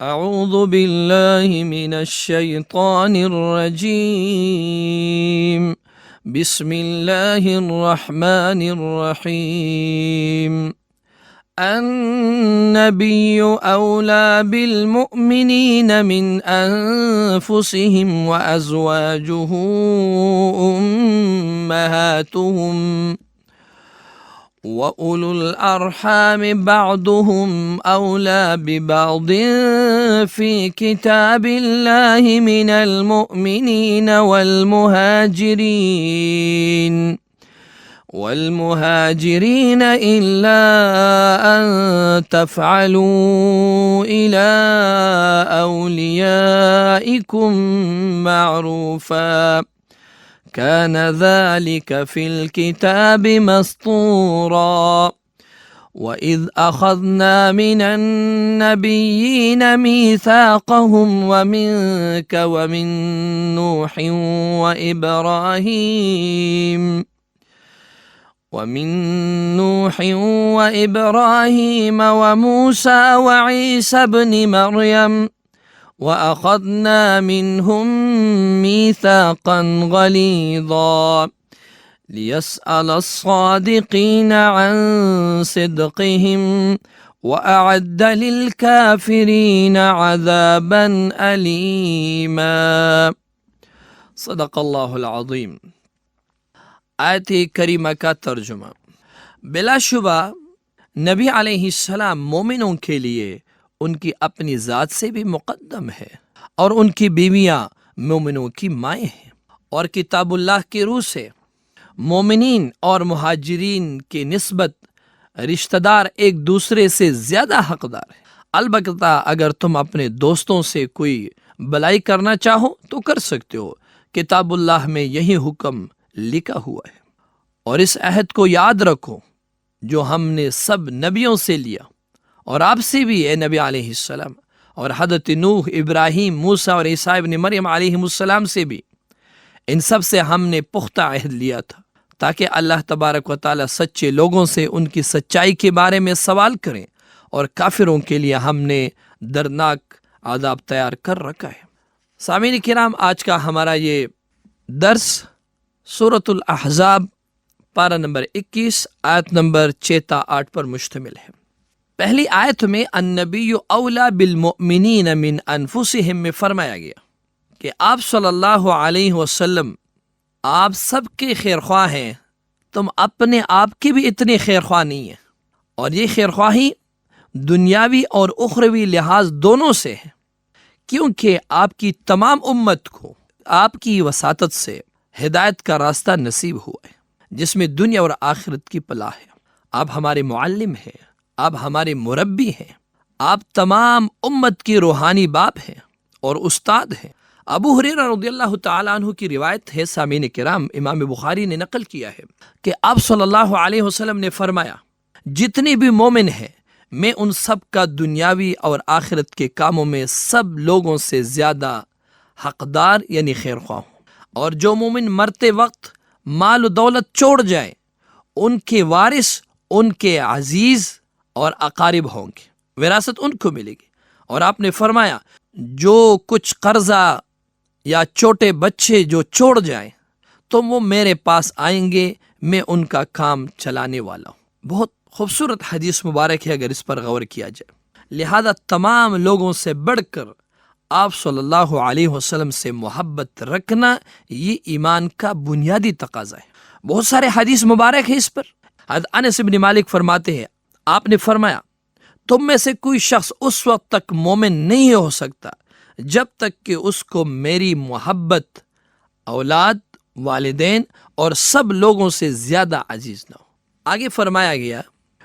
اعوذ باللہ من الشیطان الرجیم بسم اللہ الرحمن الرحیم النبی اولی بالمؤمنین من انفسهم وازواجه امہاتهم وَأُولُو الْأَرْحَامِ بَعْضُهُمْ أَوْلَى بِبَعْضٍ فِي كِتَابِ اللَّهِ مِنَ الْمُؤْمِنِينَ وَالْمُهَاجِرِينَ إِلَّا أَن تَفْعَلُوا إِلَى أَوْلِيَائِكُمْ مَعْرُوفًا كان ذلك في الكتاب مسطورا وإذ أخذنا من النبيين ميثاقهم ومنك ومن نوح وإبراهيم وموسى وعيسى ابن مريم وَأَخَذْنَا مِنْهُمْ مِيثَاقًا غَلِيظًا لِيَسْأَلَ الصَّادِقِينَ عَنْ صِدْقِهِمْ وَأَعَدَّ لِلْكَافِرِينَ عَذَابًا أَلِيمًا۔ صدق اللہ العظیم۔ آیت کریمہ کا ترجمہ۔ بلا شبہ نبی علیہ السلام مومنوں کے لیے ان کی اپنی ذات سے بھی مقدم ہے، اور ان کی بیویاں مومنوں کی مائیں ہیں، اور کتاب اللہ کی روح سے مومنین اور مہاجرین کی نسبت رشتہ دار ایک دوسرے سے زیادہ حقدار ہیں۔ البتہ اگر تم اپنے دوستوں سے کوئی بلائی کرنا چاہو تو کر سکتے ہو، کتاب اللہ میں یہی حکم لکھا ہوا ہے۔ اور اس عہد کو یاد رکھو جو ہم نے سب نبیوں سے لیا، اور آپ سے بھی اے نبی علیہ السلام، اور حضرت نوح، ابراہیم، موسیٰ اور عیسیٰ ابن مریم علیہ السلام سے بھی، ان سب سے ہم نے پختہ عہد لیا تھا تاکہ اللہ تبارک و تعالی سچے لوگوں سے ان کی سچائی کے بارے میں سوال کریں، اور کافروں کے لیے ہم نے دردناک عذاب تیار کر رکھا ہے۔ سامعین کرام، آج کا ہمارا یہ درس سورۃ الاحزاب پارہ نمبر 21 آیت نمبر 6 تا 8 پر مشتمل ہے۔ پہلی آیت میں النبی اولی بالمؤمنین من انفسہم میں فرمایا گیا کہ آپ صلی اللہ علیہ وسلم آپ سب کے خیر خواہ ہیں، تم اپنے آپ کے بھی اتنے خیر خواہ نہیں ہیں، اور یہ خیر خواہی دنیاوی اور اخروی لحاظ دونوں سے ہے، کیونکہ آپ کی تمام امت کو آپ کی وساطت سے ہدایت کا راستہ نصیب ہوا ہے، جس میں دنیا اور آخرت کی فلاح ہے۔ آپ ہمارے معلم ہیں، آپ ہمارے مربی ہیں، آپ تمام امت کی روحانی باپ ہیں اور استاد ہیں۔ ابو ہریرہ رضی اللہ تعالیٰ عنہ کی روایت ہے، سامعین کرام، امام بخاری نے نقل کیا ہے کہ آپ صلی اللہ علیہ وسلم نے فرمایا، جتنے بھی مومن ہیں میں ان سب کا دنیاوی اور آخرت کے کاموں میں سب لوگوں سے زیادہ حقدار یعنی خیر خواہ ہوں، اور جو مومن مرتے وقت مال و دولت چھوڑ جائیں ان کے وارث ان کے عزیز اور اقارب ہوں گے، وراثت ان کو ملے گی۔ اور آپ نے فرمایا، جو کچھ قرضہ یا چھوٹے بچے جو چھوڑ جائیں تو وہ میرے پاس آئیں گے، میں ان کا کام چلانے والا ہوں۔ بہت خوبصورت حدیث مبارک ہے اگر اس پر غور کیا جائے۔ لہذا تمام لوگوں سے بڑھ کر آپ صلی اللہ علیہ وسلم سے محبت رکھنا یہ ایمان کا بنیادی تقاضا ہے۔ بہت سارے حدیث مبارک ہے اس پر۔ حضرت انس بن مالک فرماتے ہیں، آپ نے فرمایا، تم میں سے کوئی شخص اس وقت تک مومن نہیں ہو سکتا جب تک کہ اس کو میری محبت اولاد، والدین اور سب لوگوں سے زیادہ عزیز نہ ہو۔ آگے فرمایا گیا،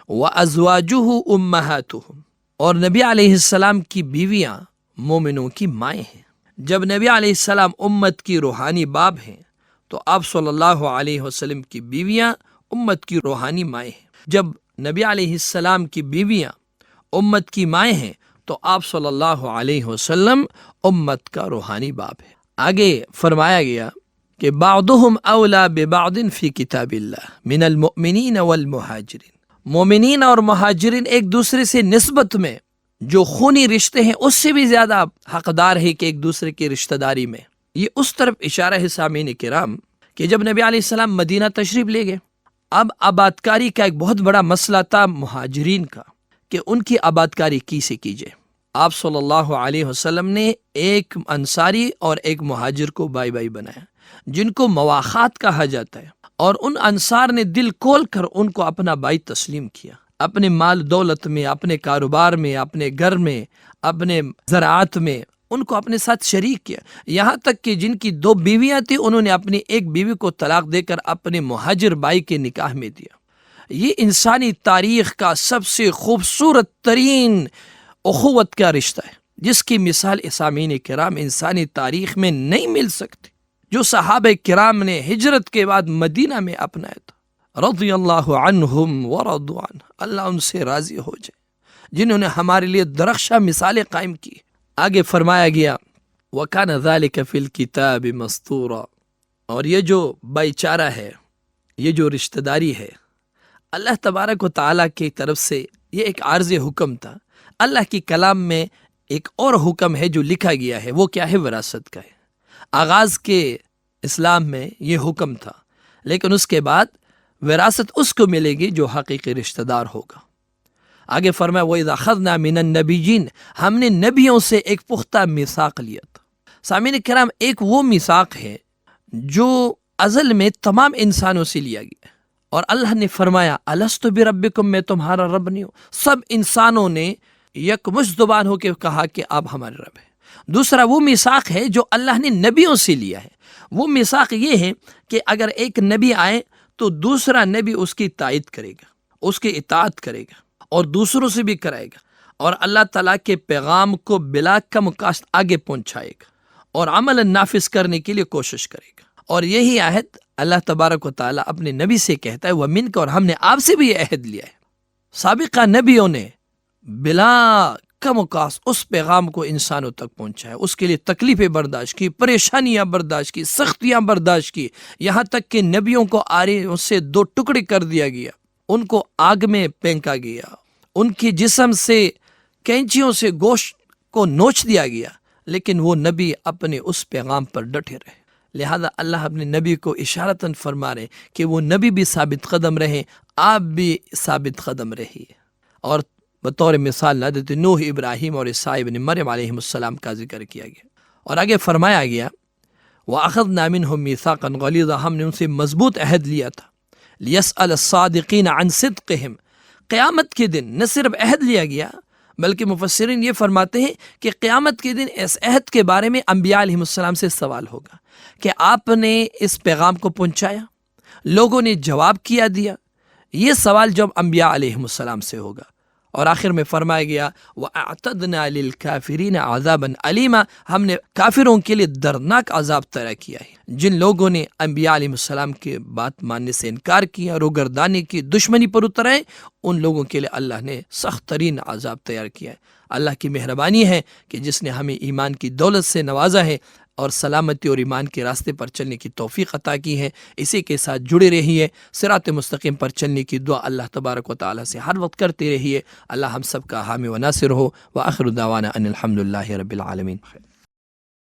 وَأَزْوَاجُهُ أُمَّهَاتُهُمْ، اور نبی علیہ السلام کی بیویاں مومنوں کی مائیں ہیں۔ جب نبی علیہ السلام امت کی روحانی باپ ہیں تو آپ صلی اللہ علیہ وسلم کی بیویاں امت کی روحانی مائیں ہیں۔ جب نبی علیہ السلام کی بیویاں امت کی مائیں ہیں تو آپ صلی اللہ علیہ وسلم امت کا روحانی باپ ہے۔ آگے فرمایا گیا کہ بعضهم اولا ببعض فی کتاب اللہ من المؤمنین والمہاجرین، مومنین اور مہاجرین ایک دوسرے سے نسبت میں جو خونی رشتے ہیں اس سے بھی زیادہ حقدار ہے کہ ایک دوسرے کی رشتہ داری میں. یہ اس طرف اشارہ ہے سامعین کرام کہ جب نبی علیہ السلام مدینہ تشریف لے گئے، اب آبادکاری کا ایک بہت بڑا مسئلہ تھا مہاجرین کا کہ ان کی آبادکاری کیسے کی جائے. آپ صلی اللہ علیہ وسلم نے ایک انصاری اور ایک مہاجر کو بائی بائی بنایا جن کو مواخات کہا جاتا ہے، اور ان انصار نے دل کھول کر ان کو اپنا بھائی تسلیم کیا. اپنے مال دولت میں، اپنے کاروبار میں، اپنے گھر میں، اپنے زراعت میں ان کو اپنے ساتھ شریک کیا. یہاں تک کہ جن کی 2 بیویاں تھیں انہوں نے اپنی ایک بیوی کو طلاق دے کر اپنے مہاجر بھائی کے نکاح میں دیا. یہ انسانی تاریخ کا سب سے خوبصورت ترین اخوت کا رشتہ ہے جس کی مثال سامعین کرام انسانی تاریخ میں نہیں مل سکتی، جو صحابہ کرام نے ہجرت کے بعد مدینہ میں اپنایا تھا. رضی اللہ عنہم ورضوا عنہ، اللہ ان سے راضی ہو جائے، جنہوں نے ہمارے لیے درخشاں مثالیں قائم کی. آگے فرمایا گیا وَكَانَ ذَلِكَ فِي الْكِتَابِ مَسْطُورًا، اور یہ جو بھائی چارہ ہے، یہ جو رشتہ داری ہے، اللہ تبارک و تعالیٰ کی طرف سے یہ ایک عارضی حکم تھا. اللہ کی کلام میں ایک اور حکم ہے جو لکھا گیا ہے، وہ کیا ہے؟ وراثت کا ہے. آغاز کے اسلام میں یہ حکم تھا، لیکن اس کے بعد وراثت اس کو ملے گی جو حقیقی رشتہ دار ہوگا. آگے فرمایا وَإِذَا أَخَذْنَا مِنَ النَّبِيِّينَ، ہم نے نبیوں سے ایک پختہ میثاق لیا تھا. سامعین کرام، ایک وہ میثاق ہے جو ازل میں تمام انسانوں سے لیا گیا ہے، اور اللہ نے فرمایا الست بربکم، میں تمہارا رب نہیں ہوں. سب انسانوں نے یکمشت زبان ہو کے کہا کہ آپ ہمارے رب ہیں. دوسرا وہ میثاق ہے جو اللہ نے نبیوں سے لیا ہے. وہ میثاق یہ ہے کہ اگر ایک نبی آئے تو دوسرا نبی اس کی تائید کرے گا، اس کی اطاعت کرے گا اور دوسروں سے بھی کرائے گا، اور اللہ تعالیٰ کے پیغام کو بلا کم کاشت آگے پہنچائے گا اور عمل نافذ کرنے کے لیے کوشش کرے گا. اور یہی عہد اللہ تبارک و تعالیٰ اپنے نبی سے کہتا ہے وَمِنْكَ، اور ہم نے آپ سے بھی یہ عہد لیا ہے. سابقہ نبیوں نے بلا کم و کاست اس پیغام کو انسانوں تک پہنچایا، اس کے لیے تکلیفیں برداشت کی، پریشانیاں برداشت کی، سختیاں برداشت کی، یہاں تک کہ نبیوں کو آریوں سے 2 ٹکڑے کر دیا گیا، ان کو آگ میں پھینکا گیا، ان کے جسم سے کینچیوں سے گوشت کو نوچ دیا گیا، لیکن وہ نبی اپنے اس پیغام پر ڈٹے رہے. لہذا اللہ اپنے نبی کو اشارتاً فرما رہے کہ وہ نبی بھی ثابت قدم رہے، آپ بھی ثابت قدم رہیے. اور بطور مثال حضرت نوح، ابراہیم اور عیسیٰ ابن مریم علیہ السلام کا ذکر کیا گیا. اور آگے فرمایا گیا وَأَخَذْنَا مِنْهُمْ مِيثَاقًا غَلِيظًا، ہم نے ان سے مضبوط عہد لیا تھا. لِيَسْأَلَ الصَّادِقِينَ عَنْ صِدْقِهِمْ، قیامت کے دن نہ صرف عہد لیا گیا بلکہ مفسرین یہ فرماتے ہیں کہ قیامت کے دن اس عہد کے بارے میں انبیاء علیہ السلام سے سوال ہوگا کہ آپ نے اس پیغام کو پہنچایا، لوگوں نے جواب کیا دیا. یہ سوال جب انبیاء علیہ السلام سے ہوگا. اور آخر میں فرمایا گیا وَأَعْتَدْنَا لِلْكَافِرِينَ عَذَابًا عَلِيمًا، ہم نے کافروں کے لیے دردناک عذاب تیار کیا ہے. جن لوگوں نے انبیاء علیہ السلام کے بات ماننے سے انکار کیا، روگردانی کی، دشمنی پر اترے، ان لوگوں کے لیے اللہ نے سخت ترین عذاب تیار کیا ہے. اللہ کی مہربانی ہے کہ جس نے ہمیں ایمان کی دولت سے نوازا ہے اور سلامتی اور ایمان کے راستے پر چلنے کی توفیق عطا کی ہے. اسی کے ساتھ جڑے رہیے، صراط مستقیم پر چلنے کی دعا اللہ تبارک و تعالی سے ہر وقت کرتے رہیے. اللہ ہم سب کا حامی و ناصر ہو. وآخر دعوانا ان الحمد للہ رب العالمین.